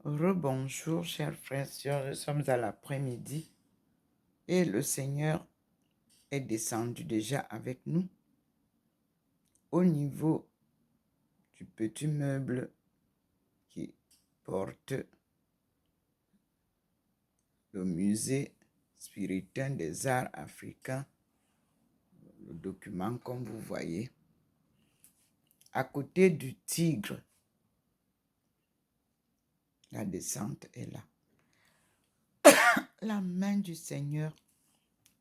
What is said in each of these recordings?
Rebonjour, chers frères et sœurs, nous sommes à l'après-midi et le Seigneur est descendu déjà avec nous au niveau du petit meuble qui porte le musée spirituel des arts africains, le document comme vous voyez, à côté du tigre. La descente est là. La main du Seigneur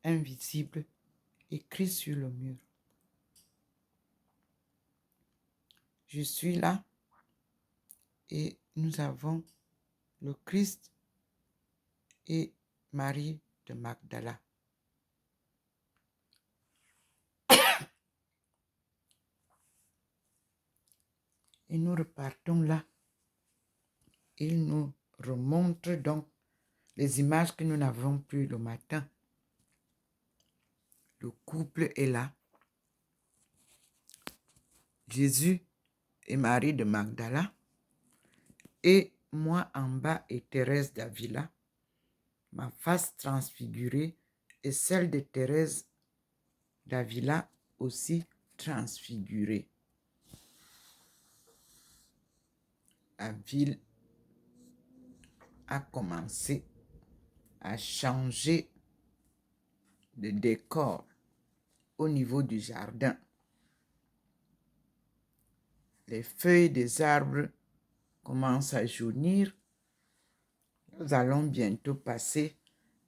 invisible écrit sur le mur. Je suis là et nous avons le Christ et Marie de Magdala. Et nous repartons là. Il nous remontre donc les images que nous n'avons plus le matin. Le couple est là. Jésus et Marie de Magdala. Et moi en bas et Thérèse d'Avila. Ma face transfigurée et celle de Thérèse d'Avila aussi transfigurée. La ville a commencé à changer de décor au niveau du jardin. Les feuilles des arbres commencent à jaunir. Nous allons bientôt passer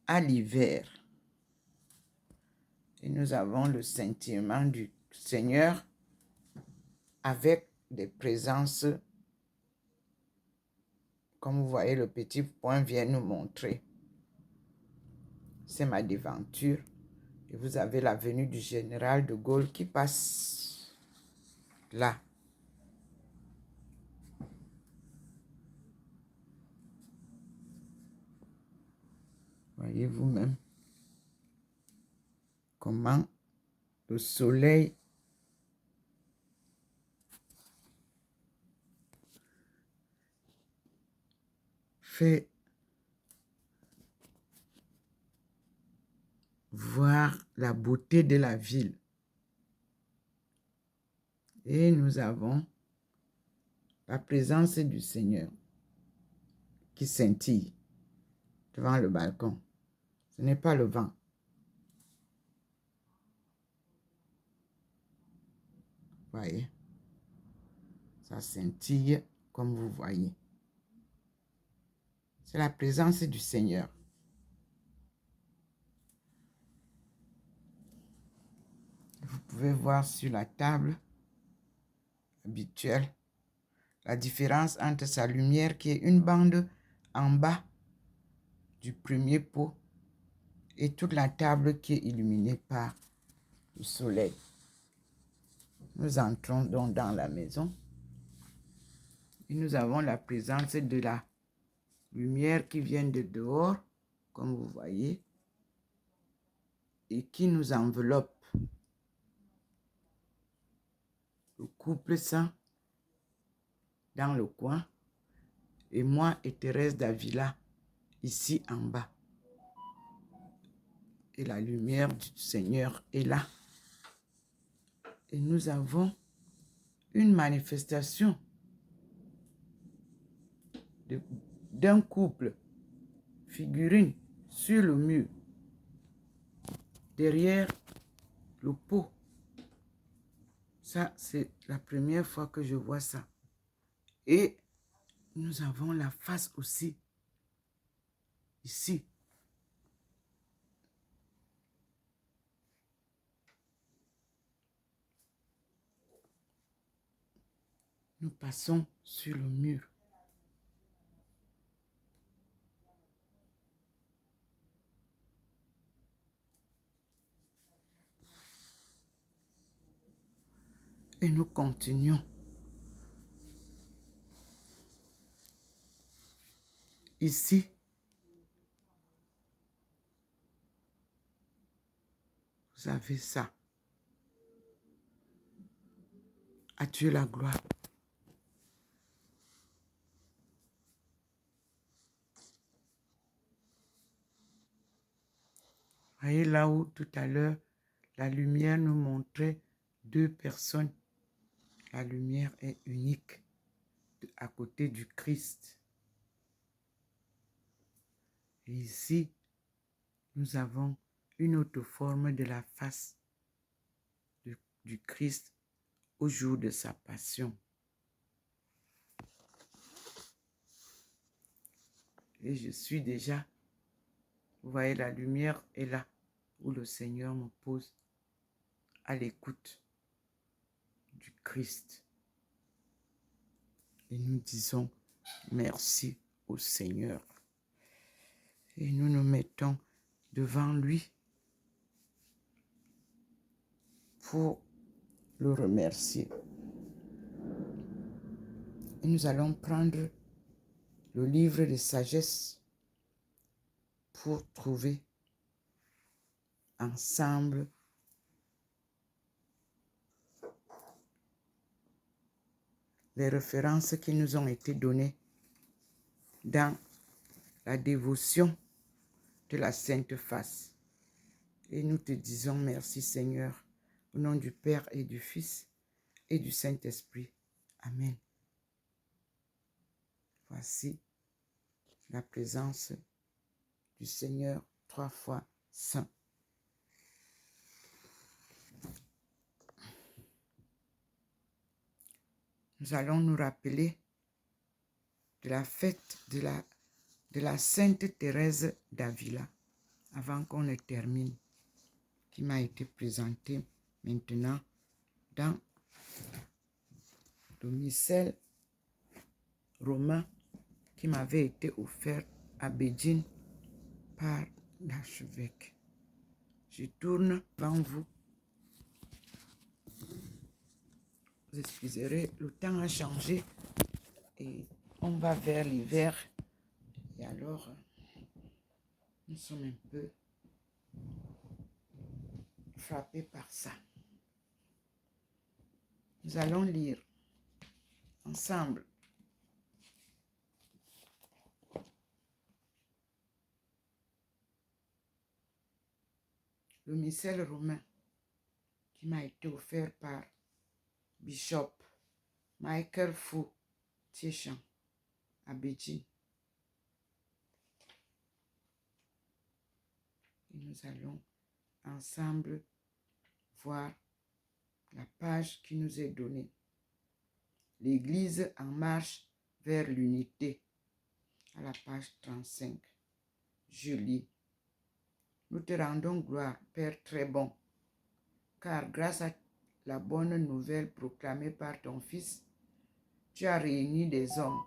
à l'hiver. Et nous avons le sentiment du Seigneur avec des présences, comme vous voyez, le petit point vient nous montrer. C'est ma devanture. Et vous avez la venue du général de Gaulle qui passe là. Voyez vous-même comment le soleil fait voir la beauté de la ville. Et nous avons la présence du Seigneur qui scintille devant le balcon. Ce n'est pas le vent. Voyez, ça scintille comme vous voyez. C'est la présence du Seigneur. Vous pouvez voir sur la table habituelle la différence entre sa lumière qui est une bande en bas du premier pot et toute la table qui est illuminée par le soleil. Nous entrons donc dans la maison et nous avons la présence de la lumière qui vient de dehors, comme vous voyez, et qui nous enveloppe. Le couple saint dans le coin et moi et Thérèse d'Avila ici en bas. Et la lumière du Seigneur est là. Et nous avons une manifestation d'un couple figurine sur le mur, derrière le pot. Ça, c'est la première fois que je vois ça. Et nous avons la face aussi, ici. Nous passons sur le mur. Et nous continuons. Ici, vous avez ça. À Dieu la gloire. Voyez là où tout à l'heure, la lumière nous montrait deux personnes. La lumière est unique à côté du Christ. Et ici, nous avons une autre forme de la face du Christ au jour de sa passion. Et je suis déjà, vous voyez, la lumière est là où le Seigneur me pose à l'écoute du Christ. Et nous disons merci au Seigneur. Et nous nous mettons devant lui pour le remercier. Et nous allons prendre le livre de sagesse pour trouver ensemble les références qui nous ont été données dans la dévotion de la Sainte Face. Et nous te disons merci Seigneur, au nom du Père et du Fils et du Saint-Esprit. Amen. Voici la présence du Seigneur 3 fois saint. Nous allons nous rappeler de la fête de la Sainte Thérèse d'Avila, avant qu'on ne termine, qui m'a été présentée maintenant dans le missel romain qui m'avait été offert à Beijing par l'archevêque. Je tourne devant vous. Vous excuserez, le temps a changé et on va vers l'hiver. Et alors, nous sommes un peu frappés par ça. Nous allons lire ensemble le missel romain qui m'a été offert par Bishop Michael Fu Tiechan à Beijing. Et nous allons ensemble voir la page qui nous est donnée. L'Église en marche vers l'unité, à la page 35. Je lis. Nous te rendons gloire, Père très bon, car grâce à la bonne nouvelle proclamée par ton Fils, tu as réuni des hommes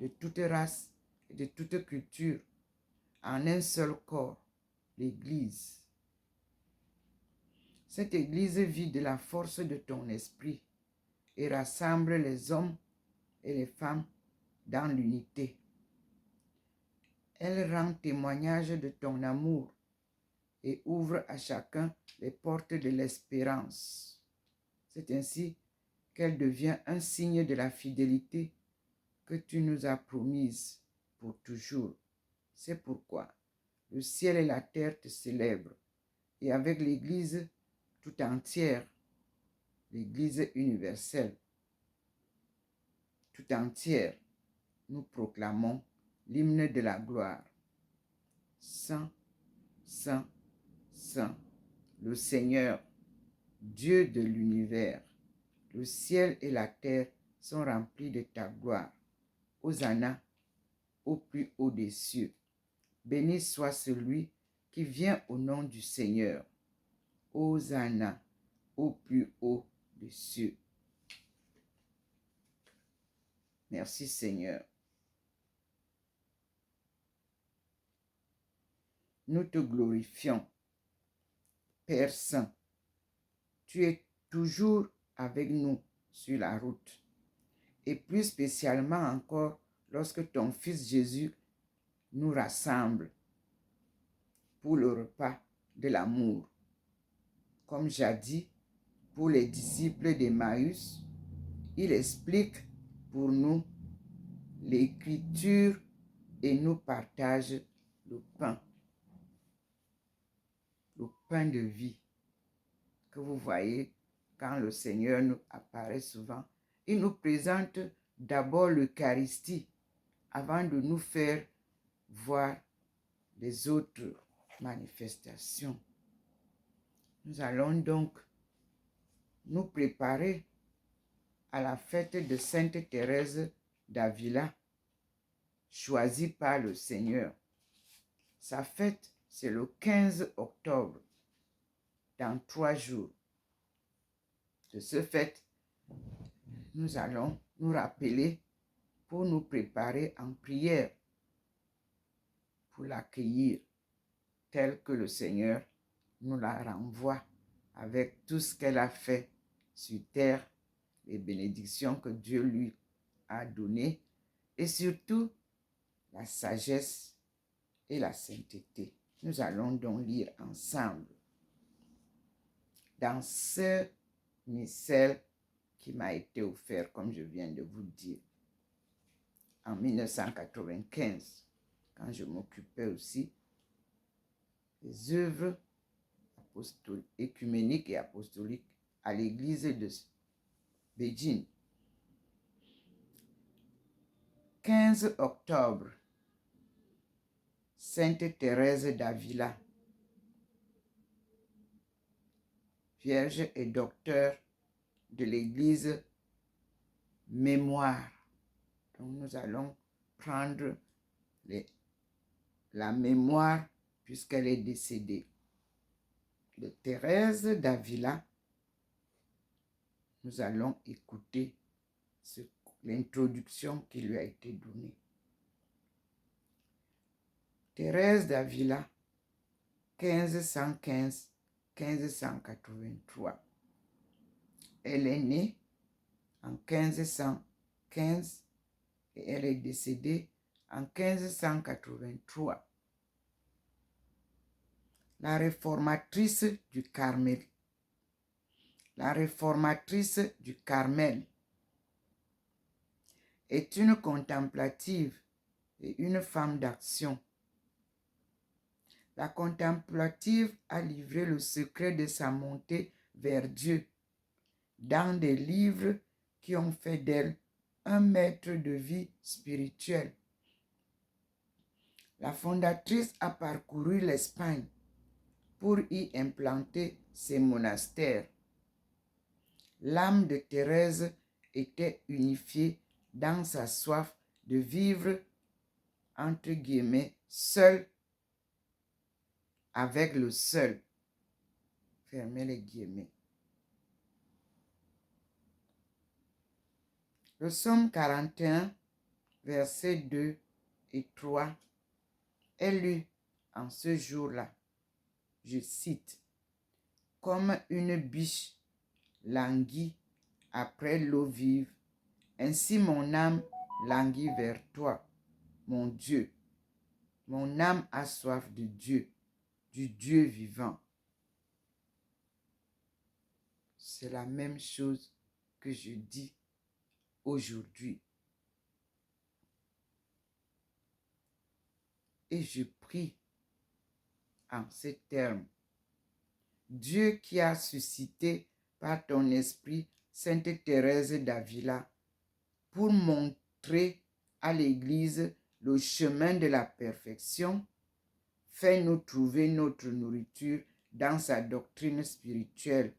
de toute race et de toute culture en un seul corps, l'Église. Cette Église vit de la force de ton esprit et rassemble les hommes et les femmes dans l'unité. Elle rend témoignage de ton amour et ouvre à chacun les portes de l'espérance. C'est ainsi qu'elle devient un signe de la fidélité que tu nous as promise pour toujours. C'est pourquoi le ciel et la terre te célèbrent, et avec l'Église tout entière, l'Église universelle, tout entière, nous proclamons l'hymne de la gloire. Saint, Saint, Saint, le Seigneur, Dieu de l'univers. Le ciel et la terre sont remplis de ta gloire. Hosanna au plus haut des cieux. Béni soit celui qui vient au nom du Seigneur. Hosanna au plus haut des cieux. Merci Seigneur. Nous te glorifions. Père Saint, tu es toujours avec nous sur la route. Et plus spécialement encore lorsque ton Fils Jésus nous rassemble pour le repas de l'amour. Comme jadis, pour les disciples d'Emmaüs, il explique pour nous l'Écriture et nous partage le pain. pain de vie que vous voyez quand le Seigneur nous apparaît souvent. Il nous présente d'abord l'Eucharistie avant de nous faire voir les autres manifestations. Nous allons donc nous préparer à la fête de Sainte Thérèse d'Avila, choisie par le Seigneur. Sa fête, c'est le 15 octobre, dans 3 jours. De ce fait, nous allons nous rappeler pour nous préparer en prière pour l'accueillir tel que le Seigneur nous la renvoie avec tout ce qu'elle a fait sur terre, les bénédictions que Dieu lui a données et surtout la sagesse et la sainteté. Nous allons donc lire ensemble dans ce missel qui m'a été offert, comme je viens de vous dire, en 1995, quand je m'occupais aussi des œuvres écuméniques et apostoliques à l'église de Beijing. 15 octobre, Sainte Thérèse d'Avila, Vierge et docteur de l'église Mémoire. Donc nous allons prendre la mémoire puisqu'elle est décédée de Thérèse d'Avila. Nous allons écouter l'introduction qui lui a été donnée. Thérèse d'Avila, 1515-1583. Elle est née en 1515 et elle est décédée en 1583. La réformatrice du Carmel. La réformatrice du Carmel est une contemplative et une femme d'action. La contemplative a livré le secret de sa montée vers Dieu dans des livres qui ont fait d'elle un maître de vie spirituel. La fondatrice a parcouru l'Espagne pour y implanter ses monastères. L'âme de Thérèse était unifiée dans sa soif de vivre, entre guillemets, seule avec le seul. Fermez les guillemets. Le psaume 41, versets 2 et 3 est lu en ce jour-là. Je cite, « Comme une biche languit après l'eau vive, ainsi mon âme languit vers toi, mon Dieu. Mon âme a soif de Dieu, du Dieu vivant. » C'est la même chose que je dis aujourd'hui. Et je prie en ces termes. Dieu qui a suscité par ton esprit Sainte Thérèse d'Avila pour montrer à l'Église le chemin de la perfection, fais-nous trouver notre nourriture dans sa doctrine spirituelle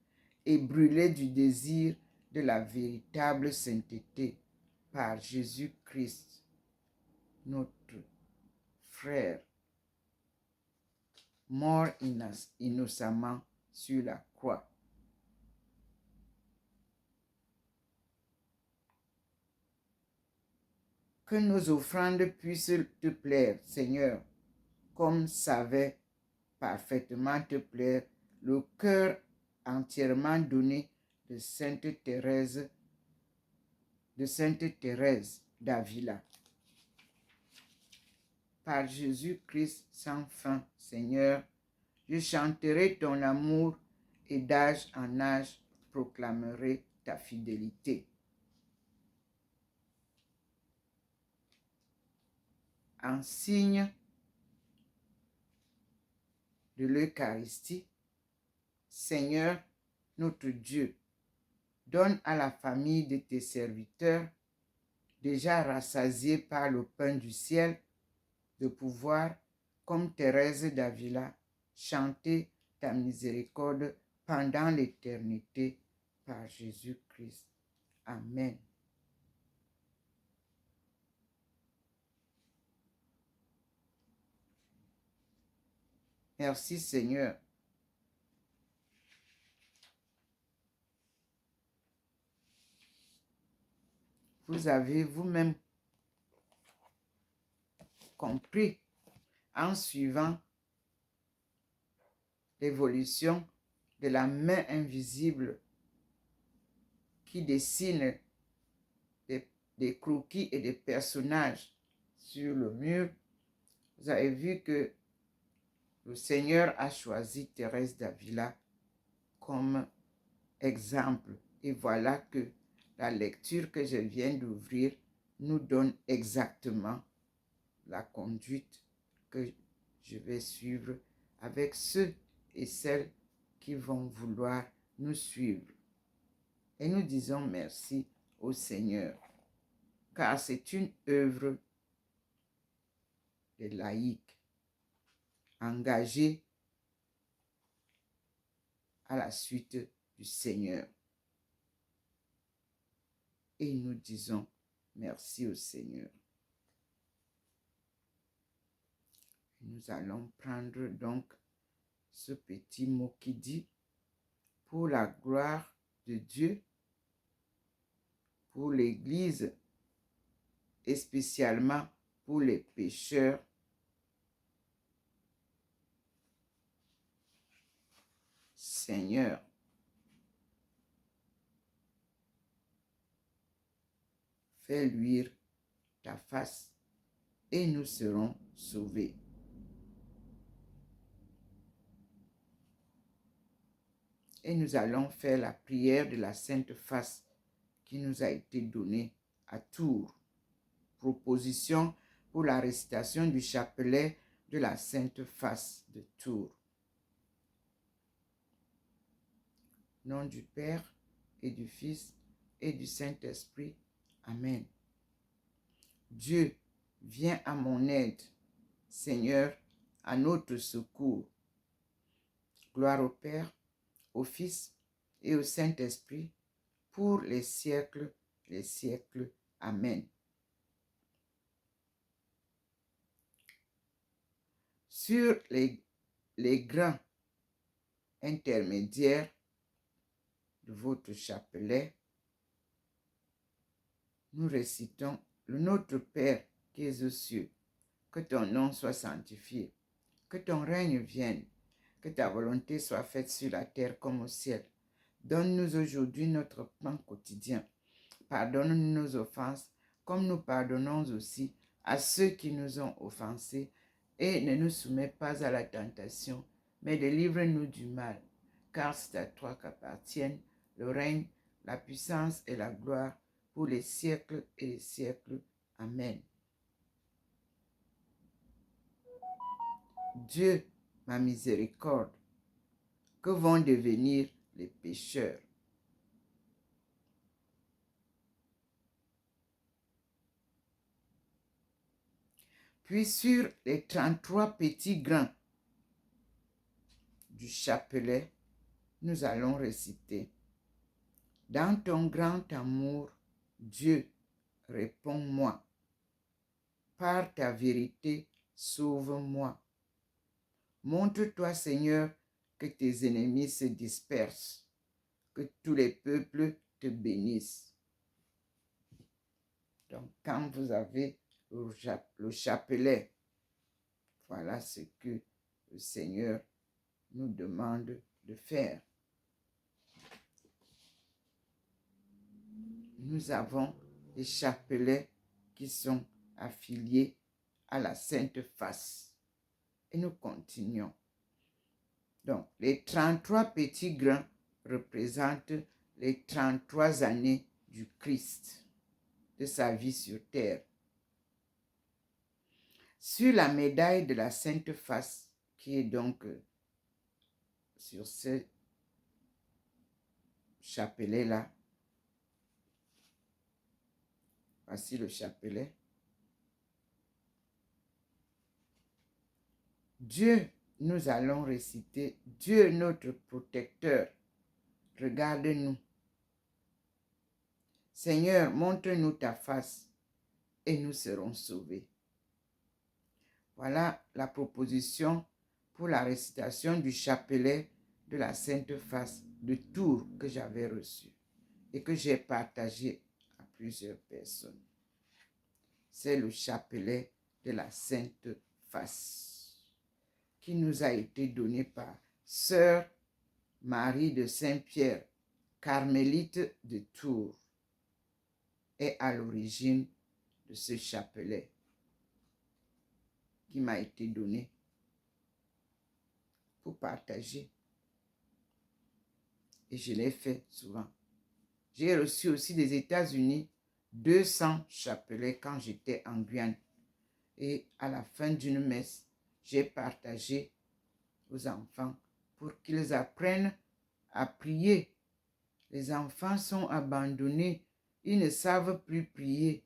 et brûler du désir de la véritable sainteté par Jésus-Christ, notre frère, mort innocemment sur la croix. Que nos offrandes puissent te plaire, Seigneur, comme savait parfaitement te plaire le cœur entièrement donné de Sainte Thérèse d'Avila. Par Jésus-Christ sans fin, Seigneur, je chanterai ton amour et d'âge en âge proclamerai ta fidélité. En signe de l'Eucharistie, Seigneur, notre Dieu, donne à la famille de tes serviteurs, déjà rassasiés par le pain du ciel, de pouvoir, comme Thérèse d'Avila, chanter ta miséricorde pendant l'éternité par Jésus-Christ. Amen. Merci Seigneur. Vous avez vous-même compris en suivant l'évolution de la main invisible qui dessine des croquis et des personnages sur le mur. Vous avez vu que le Seigneur a choisi Thérèse d'Avila comme exemple. Et voilà que la lecture que je viens d'ouvrir nous donne exactement la conduite que je vais suivre avec ceux et celles qui vont vouloir nous suivre. Et nous disons merci au Seigneur, car c'est une œuvre de laïcs engagés à la suite du Seigneur. Et nous disons merci au Seigneur. Nous allons prendre donc ce petit mot qui dit « Pour la gloire de Dieu, pour l'Église et spécialement pour les pécheurs, Seigneur, fais luire ta face et nous serons sauvés. » Et nous allons faire la prière de la Sainte Face qui nous a été donnée à Tours. Proposition pour la récitation du chapelet de la Sainte Face de Tours. Au nom du Père et du Fils et du Saint-Esprit. Amen. Dieu, viens à mon aide. Seigneur, à notre secours. Gloire au Père, au Fils et au Saint-Esprit, pour les siècles. Amen. Sur les grains intermédiaires de votre chapelet, nous récitons le Notre Père qui es aux cieux, que ton nom soit sanctifié, que ton règne vienne, que ta volonté soit faite sur la terre comme au ciel. Donne-nous aujourd'hui notre pain quotidien. Pardonne-nous nos offenses, comme nous pardonnons aussi à ceux qui nous ont offensés, et ne nous soumets pas à la tentation, mais délivre-nous du mal, car c'est à toi qu'appartiennent le règne, la puissance et la gloire pour les siècles et les siècles. Amen. Dieu, ma miséricorde, que vont devenir les pécheurs? Puis sur les 33 petits grains du chapelet, nous allons réciter. Dans ton grand amour, Dieu, réponds-moi. Par ta vérité, sauve-moi. Montre-toi, Seigneur, que tes ennemis se dispersent, que tous les peuples te bénissent. Donc, quand vous avez le chapelet, voilà ce que le Seigneur nous demande de faire. Nous avons des chapelets qui sont affiliés à la Sainte Face. Et nous continuons. Donc, les 33 petits grains représentent les 33 années du Christ, de sa vie sur terre. Sur la médaille de la Sainte Face, qui est donc sur ce chapelet-là. Voici le chapelet. Dieu, nous allons réciter, Dieu notre protecteur, regarde-nous. Seigneur, montre-nous ta face et nous serons sauvés. Voilà la proposition pour la récitation du chapelet de la Sainte Face de Tours que j'avais reçu et que j'ai partagé à plusieurs personnes. C'est le chapelet de la Sainte Face qui nous a été donné par Sœur Marie de Saint-Pierre, carmélite de Tours, est à l'origine de ce chapelet qui m'a été donné pour partager. Et je l'ai fait souvent. J'ai reçu aussi des États-Unis 200 chapelets quand j'étais en Guyane. Et à la fin d'une messe, j'ai partagé aux enfants pour qu'ils apprennent à prier. Les enfants sont abandonnés. Ils ne savent plus prier.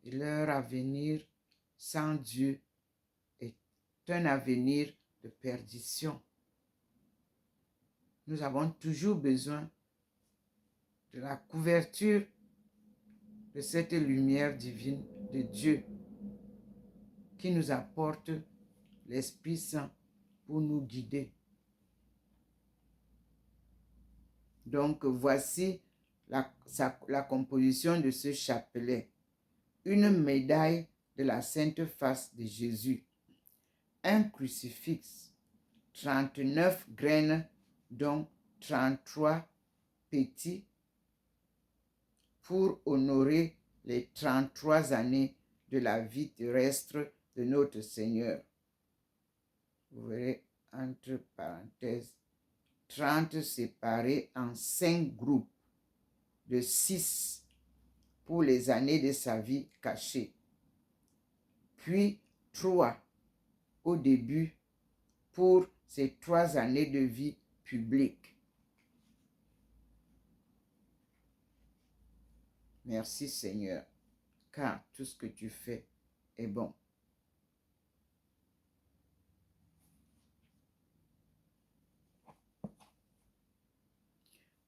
Et leur avenir sans Dieu est un avenir de perdition. Nous avons toujours besoin de la couverture de cette lumière divine de Dieu qui nous apporte l'Esprit Saint pour nous guider. Donc, voici la composition de ce chapelet. Une médaille de la Sainte Face de Jésus, un crucifix, 39 graines, dont 33 petits, pour honorer les 33 années de la vie terrestre de notre Seigneur. Vous verrez entre parenthèses, 30 séparés en 5 groupes de 6 pour les années de sa vie cachée, puis 3 au début pour ses 3 années de vie publique. Merci Seigneur, car tout ce que tu fais est bon.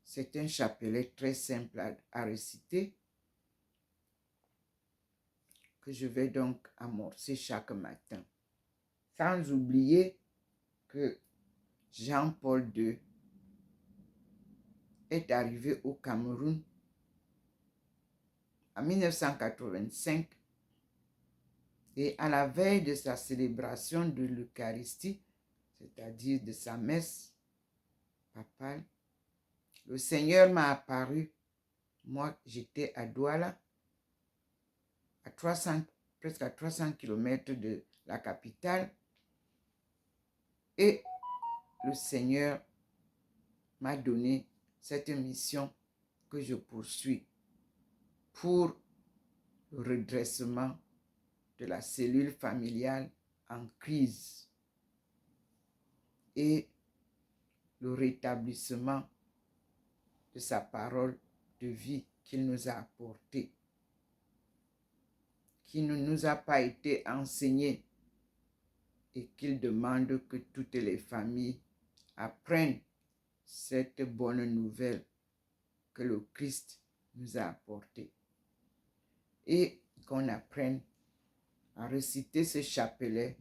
C'est un chapelet très simple à réciter que je vais donc amorcer chaque matin. Sans oublier que Jean-Paul II est arrivé au Cameroun en 1985 et à la veille de sa célébration de l'Eucharistie, c'est-à-dire de sa messe papale, le Seigneur m'a apparu. Moi, j'étais à Douala, presque à 300 km de la capitale, et le Seigneur m'a donné cette mission que je poursuis pour le redressement de la cellule familiale en crise et le rétablissement de sa parole de vie qu'il nous a apportée, qui ne nous a pas été enseignée et qu'il demande que toutes les familles apprennent cette bonne nouvelle que le Christ nous a apportée et qu'on apprenne à réciter ce chapelet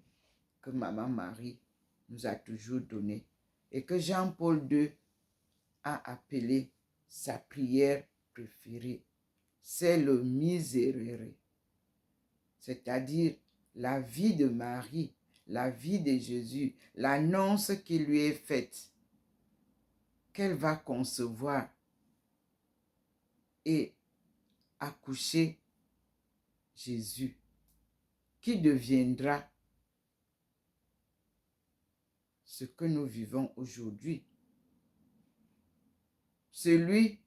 que Maman Marie nous a toujours donné et que Jean-Paul II a appelé sa prière préférée. C'est le Miserere, c'est-à-dire la vie de Marie, la vie de Jésus, l'annonce qui lui est faite, qu'elle va concevoir et accoucher Jésus, qui deviendra ce que nous vivons aujourd'hui. Celui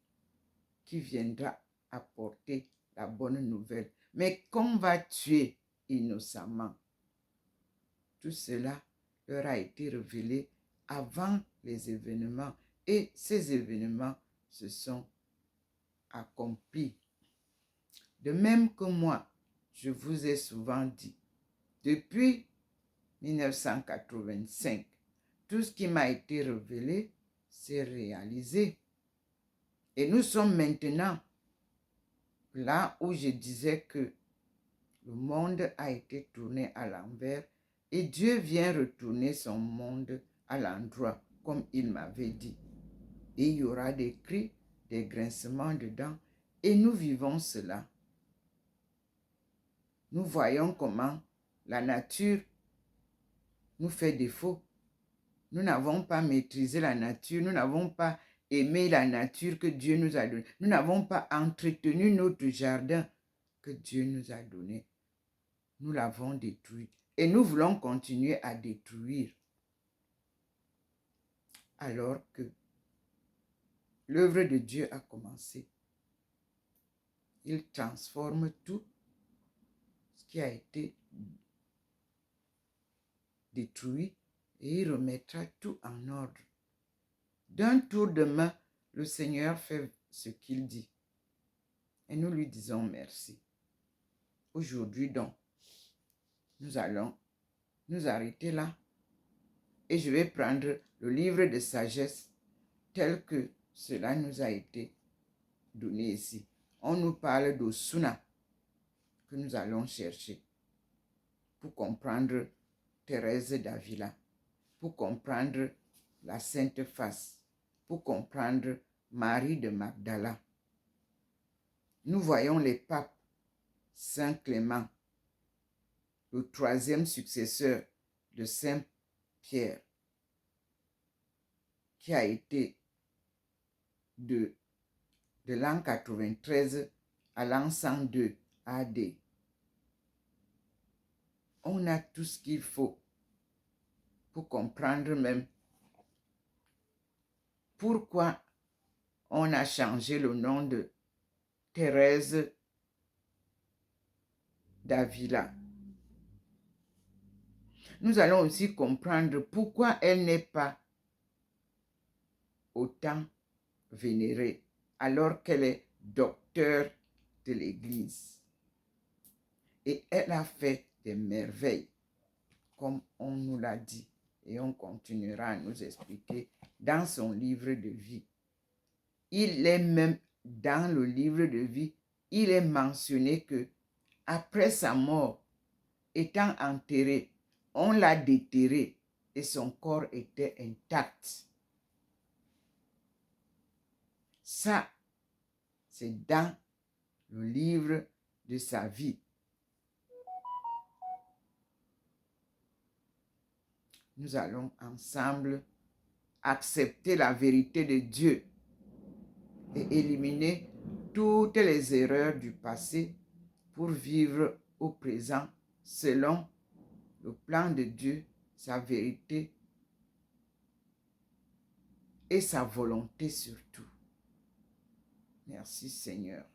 qui viendra apporter la bonne nouvelle, mais qu'on va tuer innocemment. Tout cela leur a été révélé avant les événements et ces événements se sont accomplies. De même que moi, je vous ai souvent dit, depuis 1985, tout ce qui m'a été révélé s'est réalisé. Et nous sommes maintenant là où je disais que le monde a été tourné à l'envers et Dieu vient retourner son monde à l'endroit comme il m'avait dit. Et il y aura des cris, des grincements dedans et nous vivons cela. Nous voyons comment la nature nous fait défaut. Nous n'avons pas maîtrisé la nature, nous n'avons pas aimé la nature que Dieu nous a donnée. Nous n'avons pas entretenu notre jardin que Dieu nous a donné. Nous l'avons détruit et nous voulons continuer à détruire. Alors que l'œuvre de Dieu a commencé. Il transforme tout ce qui a été détruit et il remettra tout en ordre. D'un tour de main, le Seigneur fait ce qu'il dit. Et nous lui disons merci. Aujourd'hui donc, nous allons nous arrêter là. Et je vais prendre le livre de sagesse tel que cela nous a été donné ici. On nous parle d'Osuna que nous allons chercher pour comprendre Thérèse d'Avila, pour comprendre la Sainte Face, pour comprendre Marie de Magdala. Nous voyons les papes, Saint Clément, le troisième successeur de Saint Pierre, qui a été de l'an 93 à l'an 102 AD. On a tout ce qu'il faut pour comprendre même pourquoi on a changé le nom de Thérèse d'Avila. Nous allons aussi comprendre pourquoi elle n'est pas autant vénérée alors qu'elle est docteur de l'Église. Et elle a fait des merveilles, comme on nous l'a dit, et on continuera à nous expliquer dans son livre de vie. Il est même dans le livre de vie, il est mentionné que après sa mort, étant enterré, on l'a déterré et son corps était intact. Ça, c'est dans le livre de sa vie. Nous allons ensemble accepter la vérité de Dieu et éliminer toutes les erreurs du passé pour vivre au présent selon le plan de Dieu, sa vérité et sa volonté surtout. Merci Seigneur.